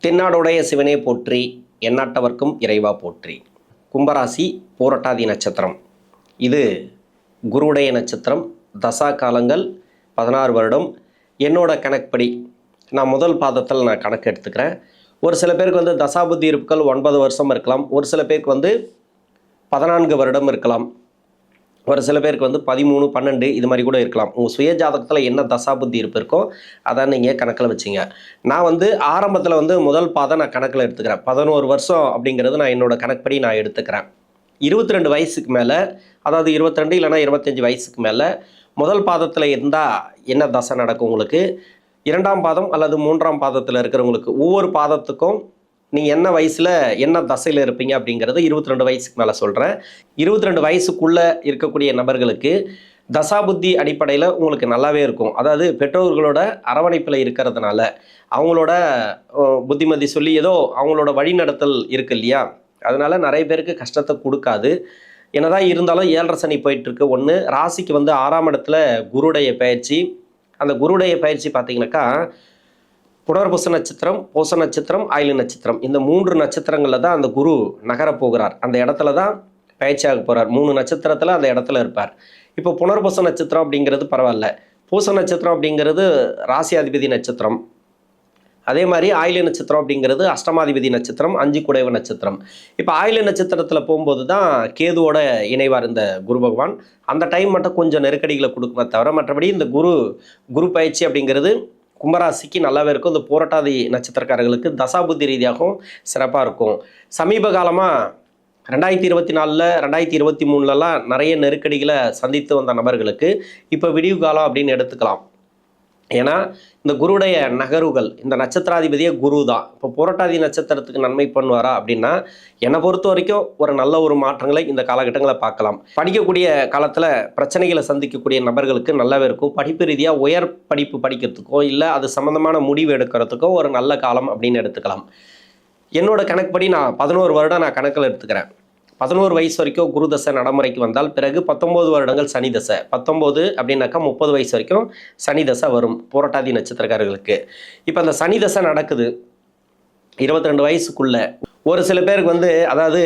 தென்னாடுடைய சிவனே போற்றி, எந்நாட்டவர்க்கும் இறைவா போற்றி. கும்பராசி பூரட்டாதி நட்சத்திரம். இது குருவுடைய நட்சத்திரம். தசா காலங்கள் 16 வருடம். என்னோட கணக்குப்படி நான் முதல் பாதத்தில் நான் கணக்கு எடுத்துக்கிறேன். ஒரு சில பேருக்கு வந்து தசாபுத்தி இருப்புகள் 9 வருஷம் இருக்கலாம். ஒரு சில பேருக்கு வந்து 14 வருடம் இருக்கலாம். ஒரு சில பேருக்கு வந்து 13, 12 இது மாதிரி கூட இருக்கலாம். உங்கள் சுய ஜாதகத்தில் என்ன தசாபுத்தி இருப்பு இருக்கோ அதான் நீங்கள் கணக்கில் வச்சிங்க. நான் வந்து ஆரம்பத்தில் வந்து முதல் பாதம் நான் கணக்கில் எடுத்துக்கிறேன். 11 வருஷம் அப்படிங்கிறது நான் என்னோட கணக்குப்படி நான் எடுத்துக்கிறேன். 22 வயசுக்கு மேலே, அதாவது 22 இல்லைனா 25 வயசுக்கு மேலே முதல் பாதத்தில் இருந்தால் என்ன தசை நடக்கும் உங்களுக்கு, 2ஆம் பாதம் அல்லது 3ஆம் பாதத்தில் இருக்கிறவங்களுக்கு ஒவ்வொரு பாதத்துக்கும் நீங்கள் என்ன வயசில் என்ன தசையில் இருப்பீங்க அப்படிங்கிறது 22 வயசுக்கு மேலே சொல்கிறேன். 22 வயசுக்குள்ளே இருக்கக்கூடிய நபர்களுக்கு தசாபுத்தி அடிப்படையில் உங்களுக்கு நல்லாவே இருக்கும். அதாவது பெற்றோர்களோட அரவணைப்பில் இருக்கிறதுனால, அவங்களோட புத்திமதி சொல்லி ஏதோ அவங்களோட வழிநடத்தல் இருக்கு இல்லையா, அதனால நிறைய பேருக்கு கஷ்டத்தை கொடுக்காது. என்னதான் இருந்தாலும் 7.5 சனி போயிட்டுருக்கு. ஒன்று, ராசிக்கு வந்து 6ஆம் இடத்துல குருடைய பயிற்சி. அந்த குருடைய பயிற்சி பார்த்தீங்கன்னாக்கா புனர்பூச நட்சத்திரம், பூச நட்சத்திரம், ஆயில்ய நட்சத்திரம், இந்த 3 நட்சத்திரங்களில் தான் அந்த குரு நகரப் போகிறார். அந்த இடத்துல தான் பயிற்சியாக போகிறார். 3 நட்சத்திரத்தில் அந்த இடத்துல இருப்பார். இப்போ புனர்பூச நட்சத்திரம் அப்படிங்கிறது பரவாயில்ல. பூச நட்சத்திரம் அப்படிங்கிறது ராசியாதிபதி நட்சத்திரம். அதே மாதிரி ஆயில்ய நட்சத்திரம் அப்படிங்கிறது அஷ்டமாதிபதி நட்சத்திரம், 5 குடைவ நட்சத்திரம். இப்போ ஆயில்ய நட்சத்திரத்தில் போகும்போது தான் கேதுவோட இணைவார் இந்த குரு பகவான். அந்த டைம் மட்டும் கொஞ்சம் நெருக்கடிகளை கொடுக்குமே தவிர, மற்றபடி இந்த குரு பயிற்சி அப்படிங்கிறது கும்பராசிக்கு நல்லாவே இருக்கும். இந்த பூரட்டாதி நட்சத்திரக்காரர்களுக்கு தசாபுத்தி ரீதியாகவும் சிறப்பாக இருக்கும். சமீப காலமாக 2024, 2023லலாம் நிறைய நெருக்கடிகளை சந்தித்து வந்த நபர்களுக்கு இப்போ விடிவு காலம் அப்படின்னு எடுத்துக்கலாம். ஏன்னா இந்த குருடைய நகர்வுகள், இந்த நட்சத்திராதிபதியே குரு தான். இப்போ புரட்டாதி நட்சத்திரத்துக்கு நன்மை பண்ணுவாரா அப்படின்னா, என்னை பொறுத்த வரைக்கும் ஒரு நல்ல ஒரு மாற்றங்களை இந்த காலகட்டங்களை பார்க்கலாம். படிக்கக்கூடிய காலத்தில் பிரச்சனைகளை சந்திக்கக்கூடிய நபர்களுக்கு நல்லாவே இருக்கும். படிப்பு ரீதியாக உயர் படிப்பு படிக்கிறதுக்கோ இல்லை அது சம்மந்தமான முடிவு எடுக்கிறதுக்கோ ஒரு நல்ல காலம் அப்படின்னு எடுத்துக்கலாம். என்னோட கணக்குப்படி நான் 11 வருடம் நான் கணக்கில் எடுத்துக்கிறேன். 11 வயசு வரைக்கும் குரு தசை நடைமுறைக்கு வந்தால் பிறகு 19 வருடங்கள் சனி தசை. 19 அப்படின்னாக்கா 30 வயசு வரைக்கும் சனி தசை வரும் புரட்டாதி நட்சத்திரக்காரர்களுக்கு. இப்போ அந்த சனி தசை நடக்குது 22 வயசுக்குள்ள. ஒரு சில பேருக்கு வந்து, அதாவது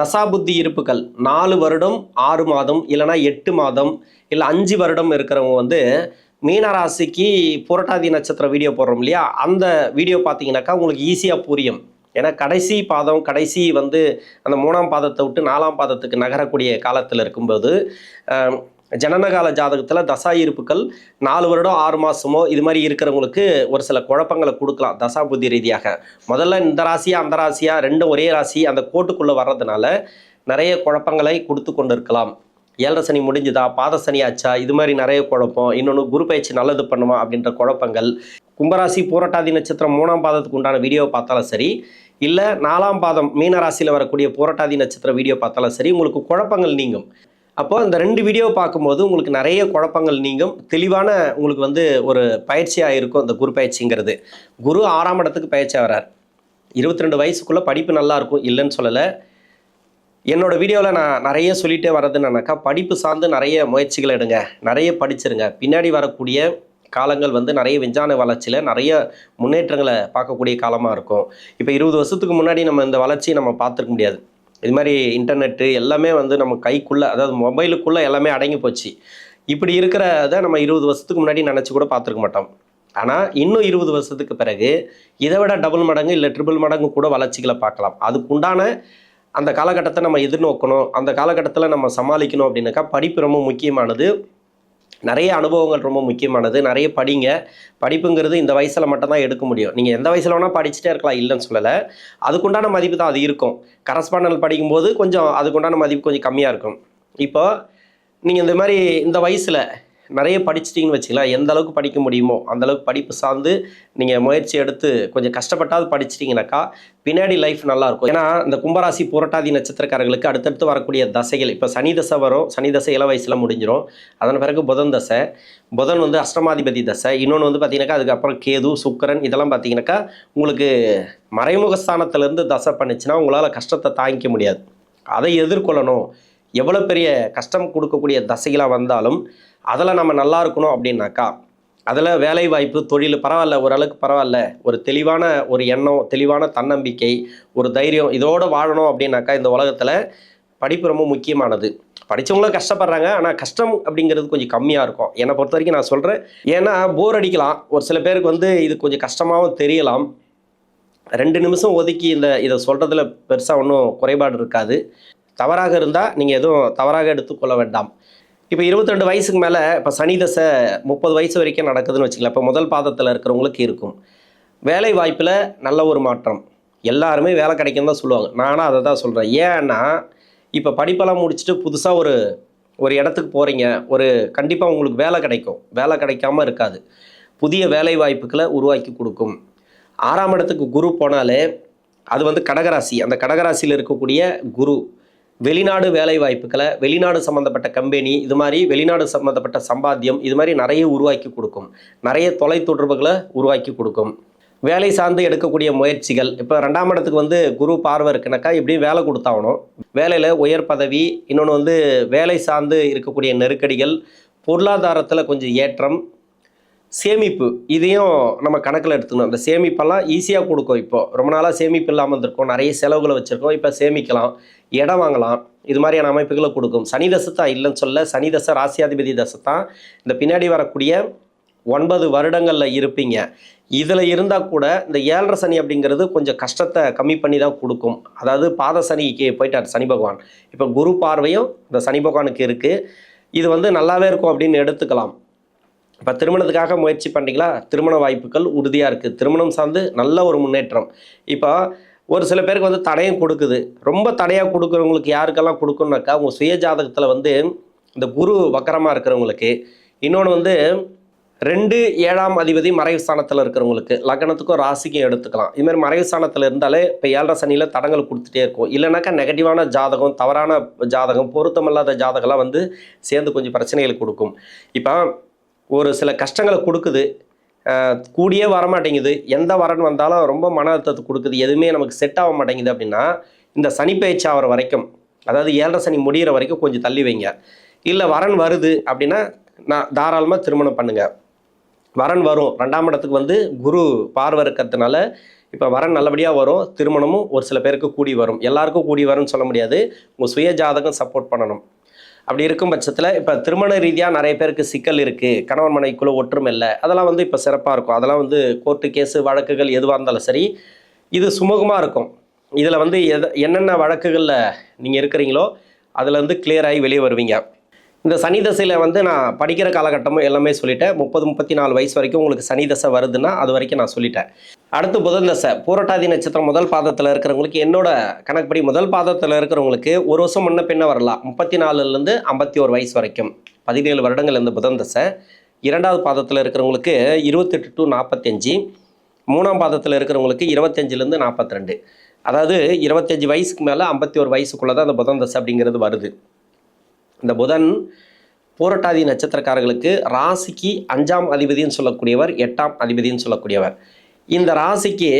தசாபுத்தி இருப்புகள் 4 வருடம் 6 மாதம் இல்லைனா 8 மாதம் இல்லை 5 வருடம் இருக்கிறவங்க வந்து மீனராசிக்கு புரட்டாதி நட்சத்திரம் வீடியோ போடுறோம் இல்லையா, அந்த வீடியோ பார்த்தீங்கன்னாக்கா உங்களுக்கு ஈஸியாக புரியும். ஏன்னா கடைசி பாதம், கடைசி வந்து அந்த 3ஆம் பாதத்தை விட்டு 4ஆம் பாதத்துக்கு நகரக்கூடிய காலத்தில் இருக்கும்போது ஜனனகால ஜாதகத்தில் தசா இருப்புகள் 4 வருடம் 6 மாதமோ இது மாதிரி இருக்கிறவங்களுக்கு ஒரு சில குழப்பங்களை கொடுக்கலாம் தசா புத்தி ரீதியாக. முதல்ல இந்த ராசியா அந்த ராசியா ரெண்டும் ஒரே ராசி அந்த கோட்டுக்குள்ளே வர்றதுனால நிறைய குழப்பங்களை கொடுத்து கொண்டு இருக்கலாம். 7.5 சனி முடிஞ்சுதா, பாத சனி ஆச்சா, இது மாதிரி நிறைய குழப்பம். இன்னொன்று குரு பயிற்சி நல்லது பண்ணுமா அப்படின்ற குழப்பங்கள். கும்பராசி பூரட்டாதி நட்சத்திரம் 3ஆம் பாதத்துக்கு உண்டான வீடியோ பார்த்தாலும் சரி, இல்லை 4ஆம் பாதம் மீனராசியில் வரக்கூடிய பூரட்டாதி நட்சத்திர வீடியோ பார்த்தாலும் சரி, உங்களுக்கு குழப்பங்கள் நீங்கும். அப்போ இந்த 2 வீடியோ பார்க்கும்போது உங்களுக்கு நிறைய குழப்பங்கள் நீங்கும். தெளிவான உங்களுக்கு வந்து ஒரு பயிற்சியாக இருக்கும் இந்த குரு பயிற்சிங்கிறது. குரு 6ஆம் இடத்துக்கு பயிற்சியாக வரார். 22 வயசுக்குள்ளே படிப்பு நல்லா இருக்கும், இல்லைன்னு சொல்லலை. என்னோட வீடியோவில் நான் நிறைய சொல்லிகிட்டே வர்றதுன்னாக்கா, படிப்பு சார்ந்து நிறைய முயற்சிகள் எடுங்க, நிறைய படிச்சிருங்க. பின்னாடி வரக்கூடிய காலங்கள் வந்து நிறைய விஞ்ஞான வளர்ச்சியில் நிறைய முன்னேற்றங்களை பார்க்கக்கூடிய காலமாக இருக்கும். இப்போ 20 வருஷத்துக்கு முன்னாடி நம்ம இந்த வளர்ச்சியை நம்ம பார்த்துருக்க முடியாது. இது மாதிரி இன்டர்நெட்டு எல்லாமே வந்து நம்ம கைக்குள்ளே, அதாவது மொபைலுக்குள்ளே எல்லாமே அடங்கி போச்சு. இப்படி இருக்கிறத நம்ம 20 வருஷத்துக்கு முன்னாடி நினச்சி கூட பார்த்துருக்க மாட்டோம். ஆனால் இன்னும் 20 வருஷத்துக்கு பிறகு இதை விட டபுள் மடங்கு இல்லை ட்ரிபிள் மடங்கு கூட வளர்ச்சிகளை பார்க்கலாம். அதுக்குண்டான அந்த காலகட்டத்தை நம்ம எதிர்நோக்கணும், அந்த காலகட்டத்தில் நம்ம சமாளிக்கணும் அப்படின்னாக்கா படிப்பு ரொம்ப முக்கியமானது. நிறைய அனுபவங்கள் ரொம்ப முக்கியமானது. நிறைய படிங்க. படிப்புங்கிறது இந்த வயசில் மட்டும்தான் எடுக்க முடியும். நீங்கள் எந்த வயசில் வேணால் படிச்சுட்டே இருக்கலாம், இல்லைன்னு சொல்லலை. அதுக்குண்டான மதிப்பு தான் அது இருக்கும். கரஸ்பாண்டல் படிக்கும்போது கொஞ்சம் அதுக்குண்டான மதிப்பு கொஞ்சம் கம்மியாக இருக்கும். இப்போ நீங்கள் இந்த மாதிரி இந்த வயசில் நிறைய படிச்சிட்டிங்கன்னு வச்சுக்கலாம், எந்த அளவுக்கு படிக்க முடியுமோ அந்தளவுக்கு படிப்பு சார்ந்து நீங்கள் முயற்சி எடுத்து கொஞ்சம் கஷ்டப்பட்டாவது படிச்சிட்டிங்கனாக்கா பின்னாடி லைஃப் நல்லாயிருக்கும். ஏன்னா இந்த கும்பராசி புரட்டாதி நட்சத்திரக்காரர்களுக்கு அடுத்தடுத்து வரக்கூடிய தசைகள், இப்போ சனி தசை வரும். சனி தசை இள வயசில் முடிஞ்சிடும். அதன் பிறகு புதன் தசை. புதன் வந்து அஷ்டமாதிபதி தசை. இன்னொன்று வந்து பார்த்திங்கனாக்கா அதுக்கப்புறம் கேது, சுக்கிரன், இதெல்லாம் பார்த்திங்கனாக்கா உங்களுக்கு மறைமுக ஸ்தானத்திலேருந்து தசை பண்ணிச்சுன்னா உங்களால் கஷ்டத்தை தாங்கிக்க முடியாது. அதை எதிர்கொள்ளணும். எவ்வளோ பெரிய கஷ்டம் கொடுக்கக்கூடிய தசைகளாக வந்தாலும் அதில் நம்ம நல்லா இருக்கணும் அப்படின்னாக்கா அதில் வேலை வாய்ப்பு, தொழில் பரவாயில்ல, ஓரளவுக்கு பரவாயில்ல, ஒரு தெளிவான ஒரு எண்ணம், தெளிவான தன்னம்பிக்கை, ஒரு தைரியம், இதோடு வாழணும் அப்படின்னாக்கா இந்த உலகத்தில் படிப்பு ரொம்ப முக்கியமானது. படித்தவங்களும் கஷ்டப்படுறாங்க, ஆனால் கஷ்டம் அப்படிங்கிறது கொஞ்சம் கம்மியாக இருக்கும் என்னை பொறுத்த வரைக்கும் நான் சொல்கிறேன். ஏன்னா போர் அடிக்கலாம், ஒரு சில பேருக்கு வந்து இது கொஞ்சம் கஷ்டமாகவும் தெரியலாம். 2 நிமிஷம் ஒதுக்கி இதை சொல்கிறதுல பெருசாக ஒன்றும் குறைபாடு இருக்காது. தவறாக இருந்தால் நீங்கள் எதுவும் தவறாக எடுத்துக்கொள்ள வேண்டாம். இப்போ 22 வயசுக்கு மேலே இப்போ சனி தசை 30 வயசு வரைக்கும் நடக்குதுன்னு வச்சுக்கலாம். இப்போ முதல் பாதத்தில் இருக்கிறவங்களுக்கு இருக்கும். வேலை வாய்ப்பில் நல்ல ஒரு மாற்றம். எல்லாருமே வேலை கிடைக்குன்னு தான் சொல்லுவாங்க. நானும் அதை தான் சொல்கிறேன். ஏன்னா இப்போ படிப்பெல்லாம் முடிச்சுட்டு புதுசாக ஒரு இடத்துக்கு போகிறீங்க, கண்டிப்பாக உங்களுக்கு வேலை கிடைக்கும். வேலை கிடைக்காம இருக்காது. புதிய வேலை வாய்ப்புகளை உருவாக்கி கொடுக்கும். 6ஆம் இடத்துக்கு குரு போனாலே அது வந்து கடகராசி. அந்த கடகராசியில் இருக்கக்கூடிய குரு வெளிநாடு வேலை வாய்ப்புகளை, வெளிநாடு சம்மந்தப்பட்ட கம்பெனி, இது மாதிரி வெளிநாடு சம்மந்தப்பட்ட சம்பாத்தியம், இது மாதிரி நிறைய உருவாக்கி கொடுக்கும். நிறைய தொலைத்தொடர்புகளை உருவாக்கி கொடுக்கும். வேலை சார்ந்து எடுக்கக்கூடிய முயற்சிகள், இப்போ 2ஆம் இடத்துக்கு வந்து குரு பார்வை இருக்குனாக்கா இப்படியும் வேலை கொடுத்தாகணும். வேலையில் உயர் பதவி, இன்னொன்று வந்து வேலை சார்ந்து இருக்கக்கூடிய நெருக்கடிகள், பொருளாதாரத்தில் கொஞ்சம் ஏற்றம், சேமிப்பு, இதையும் நம்ம கணக்கில் எடுத்துக்கணும். இந்த சேமிப்பெல்லாம் ஈஸியாக கொடுக்கும். இப்போது ரொம்ப நாளாக சேமிப்பு இல்லாமல் இருந்திருக்கோம், நிறைய செலவுகளை வச்சுருக்கோம், இப்போ சேமிக்கலாம், இடம் வாங்கலாம், இது மாதிரியான அமைப்புகளை கொடுக்கும். சனி தசை தான் இல்லைன்னு சொல்ல, சனி தசை ராசியாதிபதி தசை தான். இந்த பின்னாடி வரக்கூடிய 9 வருடங்களில் இருப்பீங்க. இதில் இருந்தால் கூட இந்த 7.5 சனி அப்படிங்கிறது கொஞ்சம் கஷ்டத்தை கம்மி பண்ணி தான் கொடுக்கும். அதாவது பாத சனிக்கு போயிட்டார் சனி பகவான். இப்போ குரு பார்வையும் இந்த சனி பகவானுக்கு இருக்குது. இது வந்து நல்லாவே இருக்கும் அப்படின்னு எடுத்துக்கலாம். இப்போ திருமணத்துக்காக முயற்சி பண்ணிங்களா, திருமண வாய்ப்புகள் உறுதியாக இருக்குது. திருமணம் சார்ந்து நல்ல ஒரு முன்னேற்றம். இப்போ ஒரு சில பேருக்கு வந்து தடையும் கொடுக்குது. ரொம்ப தடையாக கொடுக்குறவங்களுக்கு யாருக்கெல்லாம் கொடுக்கணுனாக்கா, உங்கள் சுய ஜாதகத்தில் வந்து இந்த குரு வக்கரமாக இருக்கிறவங்களுக்கு, இன்னொன்று வந்து 2 7ஆம் அதிபதி மறைவு ஸ்தானத்தில் இருக்கிறவங்களுக்கு, லக்னத்துக்கும் ராசிக்கும் எடுத்துக்கலாம். இதுமாதிரி மறைவு ஸ்தானத்தில் இருந்தாலே இப்போ 7.5 சனியில் தடங்கள் கொடுத்துட்டே இருக்கும். இல்லைனாக்கா நெகட்டிவான ஜாதகம், தவறான ஜாதகம், பொருத்தமில்லாத ஜாதகம்லாம் வந்து சேர்ந்து கொஞ்சம் பிரச்சனைகள் கொடுக்கும். இப்போ ஒரு சில கஷ்டங்களை கொடுக்குது, கூடியே வரமாட்டேங்குது, எந்த வரன் வந்தாலும் ரொம்ப மன அழுத்தத்தை கொடுக்குது, எதுவுமே நமக்கு செட் ஆக மாட்டேங்குது அப்படின்னா, இந்த சனி பயிற்சி ஆகிற வரைக்கும், அதாவது 7.5 சனி முடிகிற வரைக்கும் கொஞ்சம் தள்ளி வைங்க. இல்லை வரன் வருது அப்படின்னா நான் தாராளமாக திருமணம் பண்ணுங்கள். வரன் வரும். 2ஆம் இடத்துக்கு வந்து குரு பார்வை இருக்கிறதுனால இப்போ வரன் நல்லபடியாக வரும். திருமணமும் ஒரு சில பேருக்கு கூடி வரும். எல்லாருக்கும் கூடி வரும்னு சொல்ல முடியாது. உங்கள் சுய ஜாதகம் சப்போர்ட் பண்ணணும். அப்படி இருக்கும் பட்சத்தில் இப்போ திருமண ரீதியாக நிறைய பேருக்கு சிக்கல் இருக்குது, கணவன் மனைவிக்குள்ள ஒற்றுமை இல்லை, அதெல்லாம் வந்து இப்போ சிறப்பாக இருக்கும். அதெல்லாம் வந்து கோர்ட்டு கேஸு வழக்குகள் எதுவாக இருந்தாலும் சரி, இது சுமூகமாக இருக்கும். இதில் வந்து என்னென்ன வழக்குகளில் நீங்கள் இருக்கிறீங்களோ அதில் வந்து கிளியராகி வெளியே வருவீங்க. இந்த சனி தசையில் வந்து நான் படிக்கிற காலகட்டமும் எல்லாமே சொல்லிட்டேன். 30-34 வயசு வரைக்கும் உங்களுக்கு சனி தசை வருதுன்னா அது வரைக்கும் நான் சொல்லிட்டேன். அடுத்து புதன் தசை. பூரட்டாதி நட்சத்திரம் முதல் பாதத்தில் இருக்கிறவங்களுக்கு, என்னோட கணக்குப்படி முதல் பாதத்தில் இருக்கிறவங்களுக்கு ஒரு வருஷம் முன்ன பின்ன வரலாம். 34லேருந்து 51 வயசு வரைக்கும் 17 வருடங்கள் இந்த புதன் தசை. 2ஆவது பாதத்தில் இருக்கிறவங்களுக்கு 28 to 45, 3ஆம் பாதத்தில் இருக்கிறவங்களுக்கு 25லேருந்து 42. அதாவது 25 வயசுக்கு மேலே 51 வயசுக்குள்ளே தான் அந்த புதன் தசை அப்படிங்கிறது வருது. இந்த புதன் பூரட்டாதி நட்சத்திரக்காரர்களுக்கு ராசிக்கு 5ஆம் அதிபதினு சொல்லக்கூடியவர், 8ஆம் அதிபதினு சொல்லக்கூடியவர். இந்த ராசிக்கு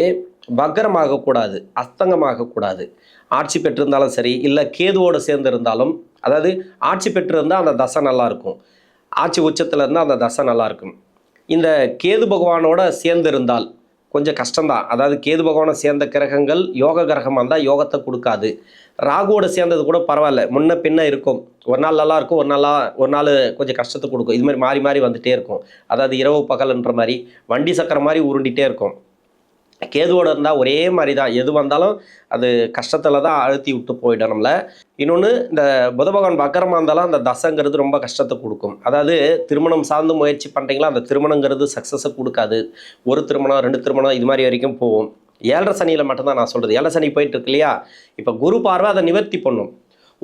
வக்கரமாகக்கூடாது, அஸ்தங்கமாகக்கூடாது. ஆட்சி பெற்றிருந்தாலும் சரி, இல்லை கேதுவோடு சேர்ந்து இருந்தாலும், அதாவது ஆட்சி பெற்றிருந்தால் அந்த தசை நல்லாயிருக்கும், ஆட்சி உச்சத்தில் இருந்தால் அந்த தசை நல்லாயிருக்கும். இந்த கேது பகவானோட சேர்ந்து இருந்தால் கொஞ்சம் கஷ்டம்தான். அதாவது கேது பகவானை சேர்ந்த கிரகங்கள் யோக கிரகமாக இருந்தால் யோகத்தை கொடுக்காது. ராகுவோட சேர்ந்தது கூட பரவாயில்ல, முன்ன பின்ன இருக்கும். ஒரு நாள் நல்லா இருக்கும், ஒரு நாள் கொஞ்சம் கஷ்டத்தை கொடுக்கும். இது மாதிரி மாறி மாறி வந்துகிட்டே இருக்கும். அதாவது இரவு பகல்ன்ற மாதிரி வண்டி சக்கரம் மாதிரி உருண்டிகிட்டே இருக்கும். கேதுவோடு இருந்தால் ஒரே மாதிரி தான், எது வந்தாலும் அது கஷ்டத்தில் தான் அழுத்தி விட்டு போயிடும் நம்மளை. இன்னொன்று, இந்த புத பகவான் வக்கரமாக இருந்தாலும் அந்த தசைங்கிறது ரொம்ப கஷ்டத்தை கொடுக்கும். அதாவது திருமணம் சார்ந்து முயற்சி பண்ணுறீங்களா, அந்த திருமணங்கிறது சக்ஸஸை கொடுக்காது. ஒரு திருமணம் 2 திருமணம் இது மாதிரி வரைக்கும் போகும். 7.5 சனியில் மட்டும்தான் நான் சொல்கிறது. 7.5 சனி போயிட்டு இருக்கு இல்லையா, இப்போ குரு பார்வை அதை நிவர்த்தி பண்ணும்.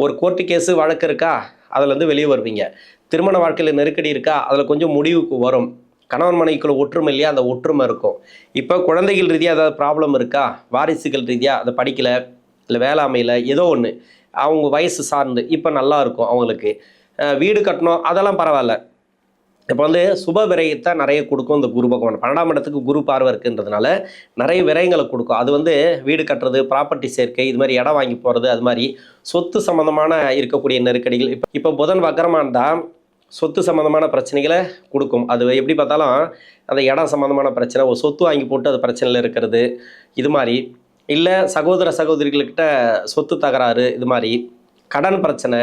ஒரு கோர்ட்டு கேஸு வழக்கு இருக்கா, அதுலேருந்து வெளியே வருவீங்க. திருமண வாழ்க்கையில் நெருக்கடி இருக்கா, அதில் கொஞ்சம் முடிவுக்கு வரும். கணவன் மனைவிக்குள்ள ஒற்றுமை இல்லையா, அந்த ஒற்றுமை இருக்கும். இப்போ குழந்தைகள் ரீதியாக ஏதாவது ப்ராப்ளம் இருக்கா, வாரிசுகள் ரீதியாக அதை படிக்கலை, இல்லை வேளாண்மையில் ஏதோ ஒன்று, அவங்க வயசு சார்ந்து இப்போ நல்லா இருக்கும் அவங்களுக்கு. வீடு கட்டணும், அதெல்லாம் பரவாயில்ல. இப்போ வந்து சுப விரயத்தை நிறைய கொடுக்கும் இந்த குரு பகவான். 12ஆம் இடத்துக்கு குரு பார்வை இருக்குன்றதுனால நிறைய விரயங்களை கொடுக்கும். அது வந்து வீடு கட்டுறது, ப்ராப்பர்ட்டி சேர்க்கை, இது மாதிரி இடம் வாங்கி போகிறது, அது மாதிரி சொத்து சம்மந்தமான இருக்கக்கூடிய நெருக்கடிகள். இப்போ புதன் வக்கரமாக இருந்தால் சொத்து சம்மந்தமான பிரச்சனைகளை கொடுக்கும். அது எப்படி பார்த்தாலும் அந்த இடம் சம்மந்தமான பிரச்சனை, ஒரு சொத்து வாங்கி போட்டு அது பிரச்சனையில் இருக்கிறது, இது மாதிரி. இல்லை சகோதர சகோதரிகள்கிட்ட சொத்து தகராறு, இது மாதிரி. கடன் பிரச்சனை,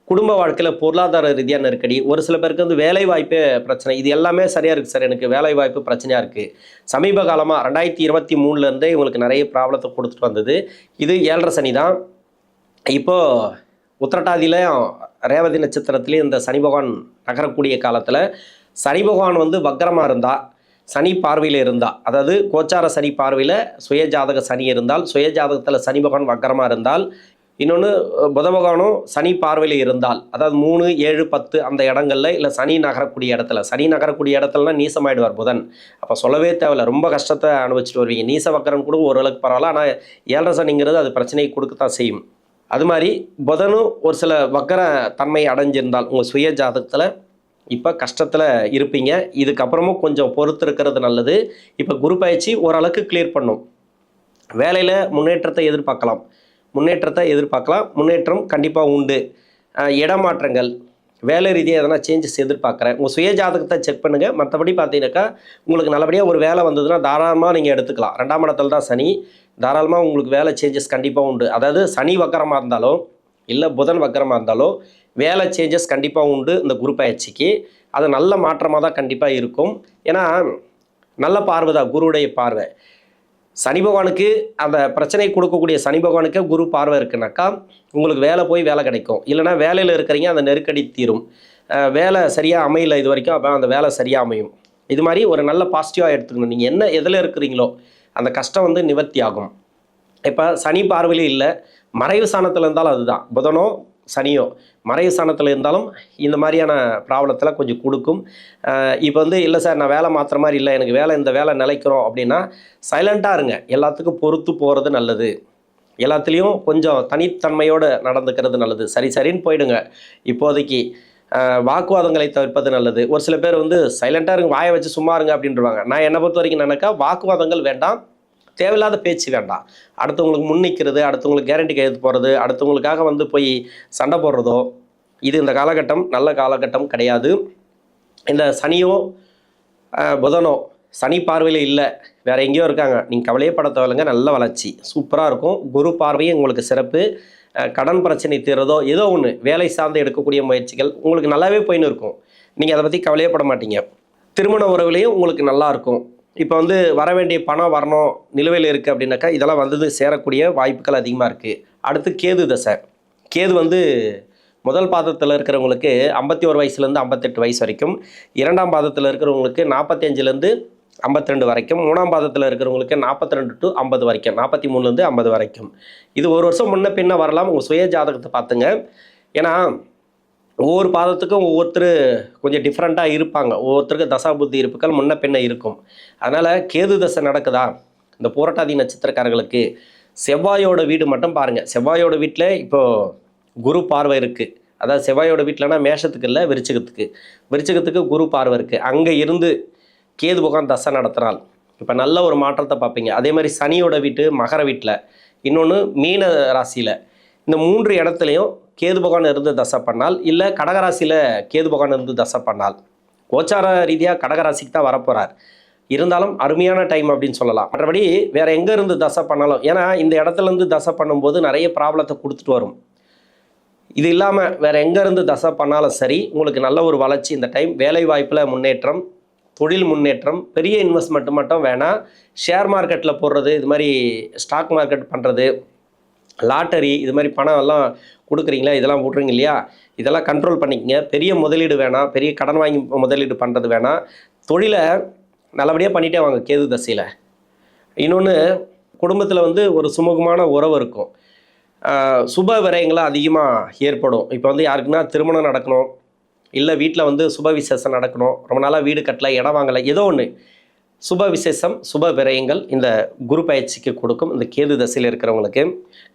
குடும்ப வாழ்க்கையில் பொருளாதார ரீதியாக நெருக்கடி, ஒரு சில பேருக்கு வந்து வேலை வாய்ப்பே பிரச்சனை. இது எல்லாமே சரியாக இருக்குது சார், எனக்கு வேலை வாய்ப்பு பிரச்சனையாக இருக்குது. சமீப காலமாக 2023 இவங்களுக்கு நிறைய ப்ராப்ளத்தை கொடுத்துட்டு வந்தது. இது 7.5 சனி தான். இப்போது உத்திரட்டாதியிலையும் ரேவதி நட்சத்திரத்துலேயும் இந்த சனி பகவான் நகரக்கூடிய காலத்தில் சனி பகவான் வந்து வக்கரமாக இருந்தால், சனி பார்வையில் இருந்தால், அதாவது கோச்சார சனி பார்வையில் சுயஜாதக சனி இருந்தால், சுயஜாதகத்தில் சனி பகவான் வக்கரமாக இருந்தால், இன்னொன்று புத பகவானும் சனி பார்வையில் இருந்தால், அதாவது 3, 7, 10 அந்த இடங்களில், இல்லை சனி நகரக்கூடிய இடத்துல, சனி நகரக்கூடிய இடத்துலனா நீசமாயிடுவார் புதன். அப்போ சொல்லவே தேவையில்லை, ரொம்ப கஷ்டத்தை அனுபவிச்சுட்டு வருவீங்க. நீச வக்கரன் கூட ஓரளவுக்கு பரவாயில்ல, ஆனால் 7.5 சனிங்கிறது அது பிரச்சனையை கொடுக்கத்தான் செய்யும். அது மாதிரி புதனும் ஒரு சில வக்கர தன்மை அடைஞ்சிருந்தால் உங்கள் சுய ஜாதகத்தில் இப்போ கஷ்டத்தில் இருப்பீங்க. இதுக்கப்புறமும் கொஞ்சம் பொறுத்து இருக்கிறது நல்லது. இப்போ குரு பயிற்சி ஓரளவுக்கு கிளியர் பண்ணும். வேலையில் முன்னேற்றத்தை எதிர்பார்க்கலாம், முன்னேற்றம் கண்டிப்பாக உண்டு. இடமாற்றங்கள், வேலை ரீதியாக எதனா சேஞ்சஸ் எதிர்பார்க்குறேன். உங்கள் சுய ஜாதகத்தை செக் பண்ணுங்கள். மற்றபடி பார்த்தீங்கன்னாக்கா உங்களுக்கு நல்லபடியாக ஒரு வேலை வந்ததுன்னா தாராளமாக நீங்கள் எடுத்துக்கலாம். 2ஆம் இடத்துல தான் சனி, தாராளமாக உங்களுக்கு வேலை சேஞ்சஸ் கண்டிப்பாக உண்டு. அதாவது சனி வக்கரமாக இருந்தாலும் இல்லை புதன் வக்கரமாக இருந்தாலும் வேலை சேஞ்சஸ் கண்டிப்பாக உண்டு இந்த குரு பயிற்சிக்கு. அது நல்ல மாற்றமாக தான் கண்டிப்பாக இருக்கும். ஏன்னா நல்ல பார்வை தான், குருவுடைய பார்வை. சனி பகவானுக்கு அந்த பிரச்சனை கொடுக்கக்கூடிய சனி பகவானுக்கு குரு பார்வை இருக்குனாக்கா உங்களுக்கு வேலை போய் வேலை கிடைக்கும். இல்லைனா வேலையில் இருக்கிறீங்க, அந்த நெருக்கடி தீரும். வேலை சரியாக அமையல இது வரைக்கும், அப்போ அந்த வேலை சரியாக அமையும். இது மாதிரி ஒரு நல்ல பாசிட்டிவாக எடுத்துக்கணும். நீங்கள் என்ன எதில் இருக்கிறீங்களோ அந்த கஷ்டம் வந்து நிவர்த்தி ஆகும். இப்போ சனி பார்வையில் இல்லை, மறைவு ஸ்தானத்தில் இருந்தாலும் அதுதான். புதனோ சனியோ மறைவு ஸ்தானத்தில் இருந்தாலும் இந்த மாதிரியான ப்ராப்ளத்தில் கொஞ்சம் கொடுக்கும். இப்போ வந்து இல்லை சார் நான் வேலை மாற்றுற மாதிரி இல்லை, எனக்கு வேலை இந்த வேலை நிலைக்கிறோம் அப்படின்னா சைலண்ட்டாக இருங்க. எல்லாத்துக்கும் பொறுத்து போகிறது நல்லது. எல்லாத்துலேயும் கொஞ்சம் தனித்தன்மையோடு நடந்துக்கிறது நல்லது. சரின்னு போயிடுங்க. இப்போதைக்கு வாக்குவாதங்களை தவிர்ப்பது நல்லது. ஒரு சில பேர் வந்து சைலண்ட்டாக இருங்க, வாயை வச்சு சும்மா இருங்க அப்படின்றவாங்க. நான் என்னை பொறுத்த வரைக்கும் நினைக்கா வாக்குவாதங்கள் வேண்டாம், தேவையில்லாத பேச்சு வேண்டாம். அடுத்தவங்களுக்கு முன்னிக்கிறது, அடுத்தவங்களுக்கு கேரண்டி கையெழுத்து போகிறது, அடுத்தவங்களுக்காக வந்து போய் சண்டை போடுறதோ, இது இந்த காலகட்டம் நல்ல காலகட்டம் கிடையாது. இந்த சனியோ புதனோ சனி பார்வையில் இல்லை, வேறு எங்கேயோ இருக்காங்க, நீங்கள் கவலையே பட தேவையில்லைங்க. நல்ல வளர்ச்சி சூப்பராக இருக்கும். குரு பார்வையும் உங்களுக்கு சிறப்பு. கடன் பிரச்சனை தீர்றதோ ஏதோ ஒன்று, வேலை சார்ந்து எடுக்கக்கூடிய முயற்சிகள் உங்களுக்கு நல்லாவே போயின்னு இருக்கும். நீங்கள் அதை பற்றி கவலையே பட மாட்டீங்க. திருமண உறவுலையும் உங்களுக்கு நல்லாயிருக்கும். இப்போ வந்து வர வேண்டிய பணம் வரணும், நிலுவையில் இருக்குது அப்படின்னாக்கா இதெல்லாம் வந்தது சேரக்கூடிய வாய்ப்புகள் அதிகமாக இருக்குது. அடுத்து கேது தசை. கேது வந்து முதல் பாதத்தில் இருக்கிறவங்களுக்கு 51 வயசுலேருந்து 58 வயசு வரைக்கும், 2ஆம் பாதத்தில் இருக்கிறவங்களுக்கு 45லேருந்து 52 வரைக்கும், 3ஆம் பாதத்தில் இருக்கிறவங்களுக்கு 42 to 50 வரைக்கும், 43லேருந்து 50 வரைக்கும். இது ஒரு வருஷம் முன்ன பின்ன வரலாம். உங்கள் சுய ஜாதகத்தை பார்த்துங்க. ஏன்னா ஒவ்வொரு பாதத்துக்கும் ஒவ்வொருத்தர் கொஞ்சம் டிஃப்ரெண்ட்டாக இருப்பாங்க. ஒவ்வொருத்தருக்கு தசா புத்தி இருப்புகள் முன்ன பின்ன இருக்கும். அதனால் கேது தசை நடக்குதா இந்த பூரட்டாதி நட்சத்திரக்காரர்களுக்கு செவ்வாயோட வீடு மட்டும் பாருங்கள். செவ்வாயோட வீட்டில் இப்போது குரு பார்வை இருக்குது. அதாவது செவ்வாயோட வீட்டிலனா மேஷத்துக்கு இல்லை, விருச்சிகத்துக்கு குரு பார்வை இருக்குது. அங்கே இருந்து கேது பகவான் தசை நடத்தினால் இப்போ நல்ல ஒரு மாற்றத்தை பார்ப்பீங்க. அதே மாதிரி சனியோட வீட்டு மகர வீட்டில், இன்னொன்று மீன ராசியில், இந்த 3 இடத்துலையும் கேது பகவான் இருந்து தசை பண்ணால், இல்லை கடகராசியில் கேது பகவான் இருந்து தசை பண்ணால், கோச்சார ரீதியாக கடகராசிக்கு தான் வரப்போகிறார். இருந்தாலும் அருமையான டைம் அப்படின்னு சொல்லலாம். மற்றபடி வேறு எங்கே இருந்து தசை பண்ணாலும், ஏன்னா இந்த இடத்துலேருந்து தசை பண்ணும்போது நிறைய ப்ராப்ளத்தை கொடுத்துட்டு வரும். இது இல்லாமல் வேறு எங்கே இருந்து தசை பண்ணாலும் சரி, உங்களுக்கு நல்ல ஒரு வளர்ச்சி இந்த டைம். வேலை வாய்ப்பில் முன்னேற்றம், தொழில் முன்னேற்றம், பெரிய இன்வெஸ்ட்மெண்ட் மட்டும் வேணாம். ஷேர் மார்க்கெட்டில் போடுறது, இது மாதிரி ஸ்டாக் மார்க்கெட் பண்ணுறது, லாட்டரி, இது மாதிரி பணம் எல்லாம் கொடுக்குறீங்களா, இதெல்லாம் விட்றீங்க இல்லையா, இதெல்லாம் கண்ட்ரோல் பண்ணிக்கங்க. பெரிய முதலீடு வேணாம், பெரிய கடன் வாங்கி முதலீடு பண்ணுறது வேணாம். தொழிலை நல்லபடியாக பண்ணிகிட்டே வாங்க கேது தசையில். இன்னொன்று, குடும்பத்தில் வந்து ஒரு சுமூகமான உறவு இருக்கும். சுப விரயங்களாக அதிகமாக ஏற்படும். இப்போ வந்து யாருக்குன்னா திருமணம் நடக்கணும், இல்லை வீட்டில் வந்து சுப விசேஷம் நடக்கணும், ரொம்ப நாளாக வீடு கட்டலை, இடம் வாங்கலை, ஏதோ ஒன்று சுப விசேஷம், சுப விரயங்கள் இந்த குரு பயிற்சிக்கு கொடுக்கும். இந்த கேது தசையில் இருக்கிறவங்களுக்கு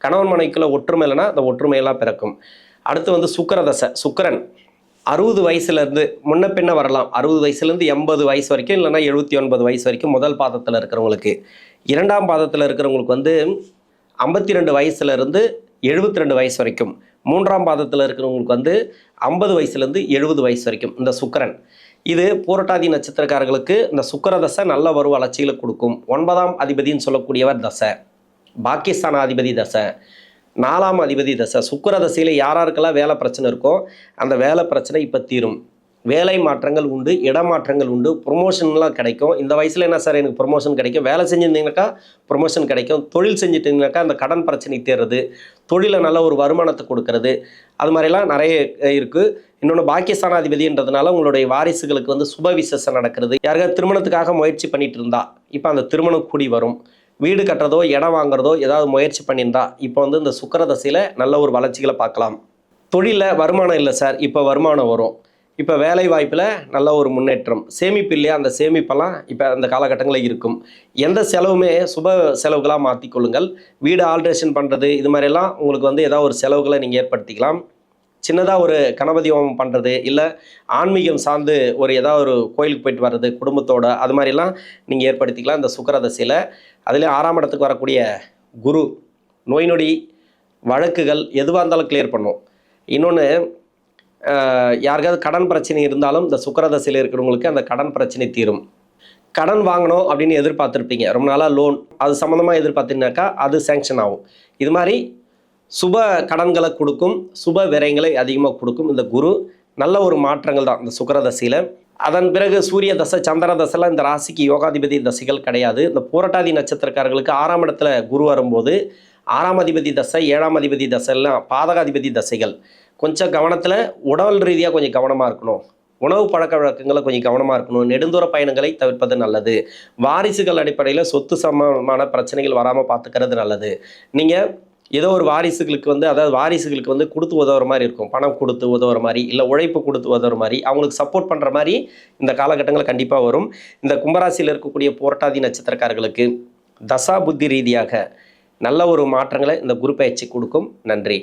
கணவன் மனைவிக்குள்ள ஒற்றுமை இல்லைன்னா அந்த ஒற்றுமையெல்லாம் பிறக்கும். அடுத்து வந்து சுக்கிர தசை. சுக்கிரன் 60 வயசுலேருந்து முன்ன பின்ன வரலாம். 60 வயசுலேருந்து 80 வயசு வரைக்கும், இல்லைனா 79 வயசு வரைக்கும் முதல் பாதத்தில் இருக்கிறவங்களுக்கு. 2ஆம் பாதத்தில் இருக்கிறவங்களுக்கு வந்து 52 வயசுலேருந்து 72 வயசு வரைக்கும். மூன்றாம் பாதத்தில் இருக்கிறவங்களுக்கு வந்து 50 வயசுலேருந்து 70 வயசு வரைக்கும் இந்த சுக்கிரன். இது பூரட்டாதி நட்சத்திரக்காரர்களுக்கு இந்த சுக்கிர தசை நல்ல ஒரு வளர்ச்சிகளை கொடுக்கும். 9ஆம் அதிபதின்னு சொல்லக்கூடியவர் தசை, பாகிஸ்தான் அதிபதி தசை, 4ஆம் அதிபதி தசை. சுக்கிர தசையில் யாராருக்கெல்லாம் வேலை பிரச்சனை இருக்கோ அந்த வேலை பிரச்சனை இப்போ தீரும். வேலை மாற்றங்கள் உண்டு, இடமாற்றங்கள் உண்டு, ப்ரொமோஷன்லாம் கிடைக்கும். இந்த வயசில் என்ன சார் எனக்கு ப்ரொமோஷன் கிடைக்கும், வேலை செஞ்சுருந்தீங்கன்னாக்கா ப்ரொமோஷன் கிடைக்கும், தொழில் செஞ்சுட்டிங்கனாக்கா அந்த கடன் பிரச்சனை தீர்றது, தொழிலை நல்ல ஒரு வருமானத்தை கொடுக்கறது, அது மாதிரிலாம் நிறைய இருக்குது. இன்னொன்று பாகிஸ்தானாதிபதின்றதுனால உங்களுடைய வாரிசுகளுக்கு வந்து சுப விசேஷம் நடக்கிறது. யாருக்காவது திருமணத்துக்காக முயற்சி பண்ணிட்டு இருந்தா இப்போ அந்த திருமணம் கூடி வரும். வீடு கட்டுறதோ இடம் வாங்குறதோ ஏதாவது முயற்சி பண்ணியிருந்தா இப்போ வந்து இந்த சுக்கிர தசையில் நல்ல ஒரு வளர்ச்சிகளை பார்க்கலாம். தொழிலில் வருமானம் இல்லை சார், இப்போ வருமானம் வரும். இப்போ வேலை வாய்ப்பில் நல்ல ஒரு முன்னேற்றம். சேமிப்பு இல்லையா, அந்த சேமிப்பெல்லாம் இப்போ அந்த காலகட்டங்களில் இருக்கும். எந்த செலவுமே சுப செலவுகளாக மாற்றிக்கொள்ளுங்கள். வீடு ஆல்ட்ரேஷன் பண்ணுறது இது மாதிரிலாம் உங்களுக்கு வந்து ஏதாவது ஒரு செலவுகளை நீங்கள் ஏற்படுத்திக்கலாம். சின்னதாக ஒரு கணபதி ஹோமம் பண்ணுறது, இல்லை ஆன்மீகம் சார்ந்து ஒரு ஏதாவது ஒரு கோயிலுக்கு போயிட்டு வர்றது குடும்பத்தோடு, அது மாதிரிலாம் நீங்கள் ஏற்படுத்திக்கலாம் இந்த சுக்கிர தசையில். அதிலே 6ஆம் இடத்துக்கு வரக்கூடிய குரு நோய் நொடி வழக்குகள் எதுவாக இருந்தாலும் கிளியர் பண்ணும். இன்னொன்று, யாருக்காவது கடன் பிரச்சனை இருந்தாலும் இந்த சுக்கிர தசையில் இருக்கிறவங்களுக்கு அந்த கடன் பிரச்சனை தீரும். கடன் வாங்கணும் அப்படின்னு எதிர்பார்த்துருப்பீங்க, ரொம்ப நாளாக லோன் அது சம்மந்தமாக எதிர்பார்த்தீங்கன்னாக்கா அது சேங்ஷன் ஆகும். இது மாதிரி சுப கடன்களை கொடுக்கும், சுப விரயங்களை அதிகமாக கொடுக்கும் இந்த குரு. நல்ல ஒரு மாற்றங்கள் தான் இந்த சுக்கிர தசையில். அதன் பிறகு சூரிய தசை, சந்திர தசைலாம் இந்த ராசிக்கு யோகாதிபதி தசைகள் கிடையாது. இந்த பூரட்டாதி நட்சத்திரக்காரர்களுக்கு 6ஆம் இடத்துல குரு வரும்போது 6ஆம் அதிபதி தசை, 7ஆம் அதிபதி தசைலாம் பாதகாதிபதி தசைகள். கொஞ்சம் கவனத்தில் உடல் ரீதியாக கொஞ்சம் கவனமாக இருக்கணும். உணவு பழக்க வழக்கங்களை கொஞ்சம் கவனமாக இருக்கணும். நெடுந்தூர பயணங்களை தவிர்ப்பது நல்லது. வாரிசுகள் அடிப்படையில் சொத்து சம்பந்தமான பிரச்சனைகள் வராமல் பார்த்துக்கிறது நல்லது. நீங்கள் ஏதோ ஒரு வாரிசுகளுக்கு வந்து, அதாவது வாரிசுகளுக்கு வந்து கொடுத்து உதவுற மாதிரி இருக்கும், பணம் கொடுத்து உதவுற மாதிரி, இல்லை உழைப்பு கொடுத்து உதவுற மாதிரி, அவங்களுக்கு சப்போர்ட் பண்ணுற மாதிரி இந்த காலகட்டங்கள் கண்டிப்பாக வரும். இந்த கும்பராசியில் இருக்கக்கூடிய பூரட்டாதி நட்சத்திரக்காரர்களுக்கு தசா புத்தி ரீதியாக நல்ல ஒரு மாற்றங்களை இந்த குரு பயிற்சி கொடுக்கும். நன்றி.